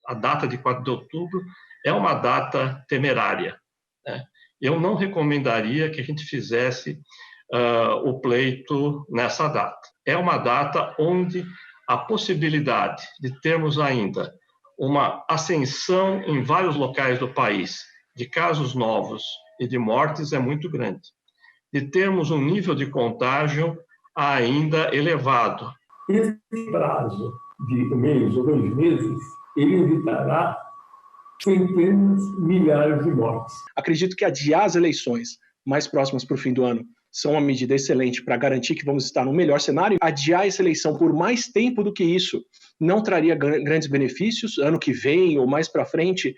a data de 4 de outubro é uma data temerária, né? Eu não recomendaria que a gente fizesse o pleito nessa data. É uma data onde a possibilidade de termos ainda uma ascensão em vários locais do país de casos novos e de mortes é muito grande. De termos um nível de contágio ainda elevado. Esse prazo de um mês ou 2 meses, ele evitará centenas, milhares de mortes. Acredito que adiar as eleições mais próximas para o fim do ano são uma medida excelente para garantir que vamos estar no melhor cenário. Adiar essa eleição por mais tempo do que isso não traria grandes benefícios. Ano que vem ou mais para frente,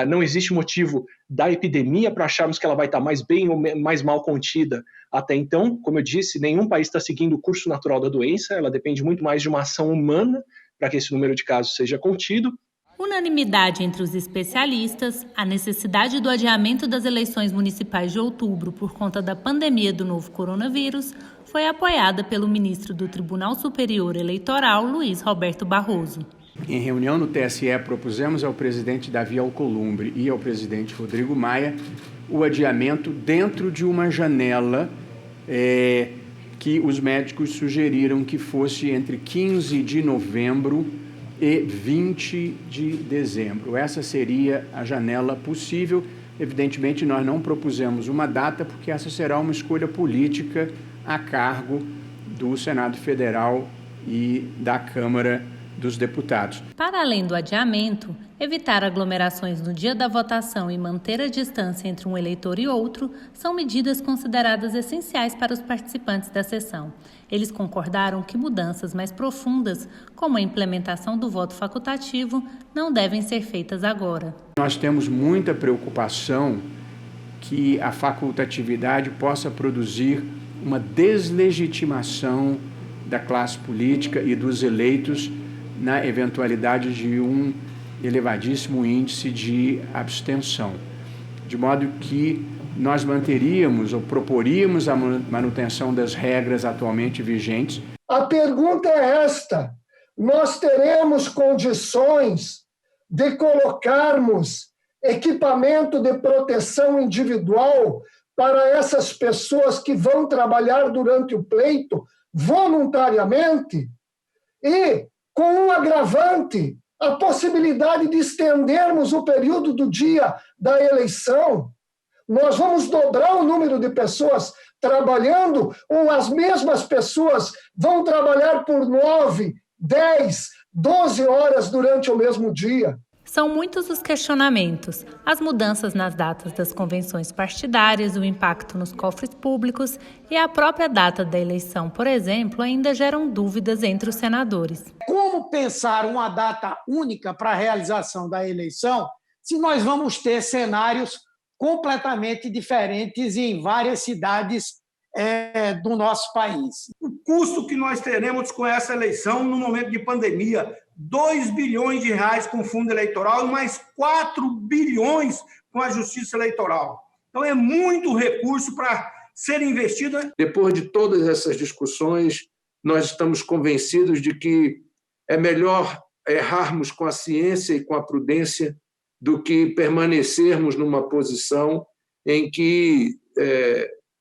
não existe motivo da epidemia para acharmos que ela vai estar mais bem ou mais mal contida. Até então, como eu disse, nenhum país está seguindo o curso natural da doença, ela depende muito mais de uma ação humana para que esse número de casos seja contido. Unanimidade entre os especialistas, a necessidade do adiamento das eleições municipais de outubro por conta da pandemia do novo coronavírus foi apoiada pelo ministro do Tribunal Superior Eleitoral, Luiz Roberto Barroso. Em reunião no TSE, propusemos ao presidente Davi Alcolumbre e ao presidente Rodrigo Maia o adiamento dentro de uma janela que os médicos sugeriram que fosse entre 15 de novembro e 20 de dezembro. Essa seria a janela possível. Evidentemente, nós não propusemos uma data, porque essa será uma escolha política a cargo do Senado Federal e da Câmara dos Deputados. Para além do adiamento, evitar aglomerações no dia da votação e manter a distância entre um eleitor e outro são medidas consideradas essenciais para os participantes da sessão. Eles concordaram que mudanças mais profundas, como a implementação do voto facultativo, não devem ser feitas agora. Nós temos muita preocupação que a facultatividade possa produzir uma deslegitimação da classe política e dos eleitos na eventualidade de um elevadíssimo índice de abstenção. De modo que nós manteríamos ou proporíamos a manutenção das regras atualmente vigentes. A pergunta é esta: nós teremos condições de colocarmos equipamento de proteção individual para essas pessoas que vão trabalhar durante o pleito voluntariamente? E, com um agravante, a possibilidade de estendermos o período do dia da eleição. Nós vamos dobrar o número de pessoas trabalhando, ou as mesmas pessoas vão trabalhar por 9, 10, 12 horas durante o mesmo dia. São muitos os questionamentos, as mudanças nas datas das convenções partidárias, o impacto nos cofres públicos e a própria data da eleição, por exemplo, ainda geram dúvidas entre os senadores. Como pensar uma data única para a realização da eleição se nós vamos ter cenários completamente diferentes em várias cidades do nosso país? O custo que nós teremos com essa eleição no momento de pandemia, 2 bilhões de reais com fundo eleitoral e mais 4 bilhões com a justiça eleitoral. Então é muito recurso para ser investido. Depois de todas essas discussões, nós estamos convencidos de que é melhor errarmos com a ciência e com a prudência do que permanecermos numa posição em que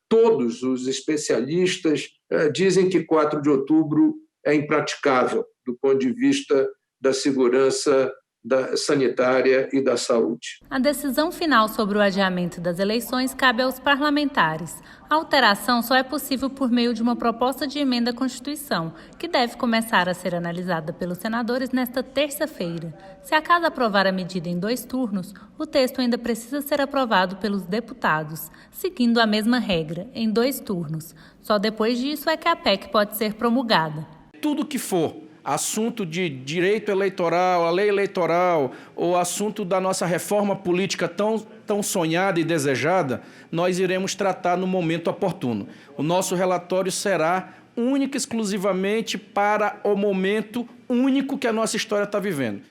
todos os especialistas dizem que 4 de outubro é impraticável do ponto de vista da segurança sanitária e da saúde. A decisão final sobre o adiamento das eleições cabe aos parlamentares. A alteração só é possível por meio de uma proposta de emenda à Constituição, que deve começar a ser analisada pelos senadores nesta terça-feira. Se a Casa aprovar a medida em 2 turnos, o texto ainda precisa ser aprovado pelos deputados, seguindo a mesma regra, em 2 turnos. Só depois disso é que a PEC pode ser promulgada. Tudo que for assunto de direito eleitoral, a lei eleitoral, ou assunto da nossa reforma política tão sonhada e desejada, nós iremos tratar no momento oportuno. O nosso relatório será único e exclusivamente para o momento único que a nossa história está vivendo.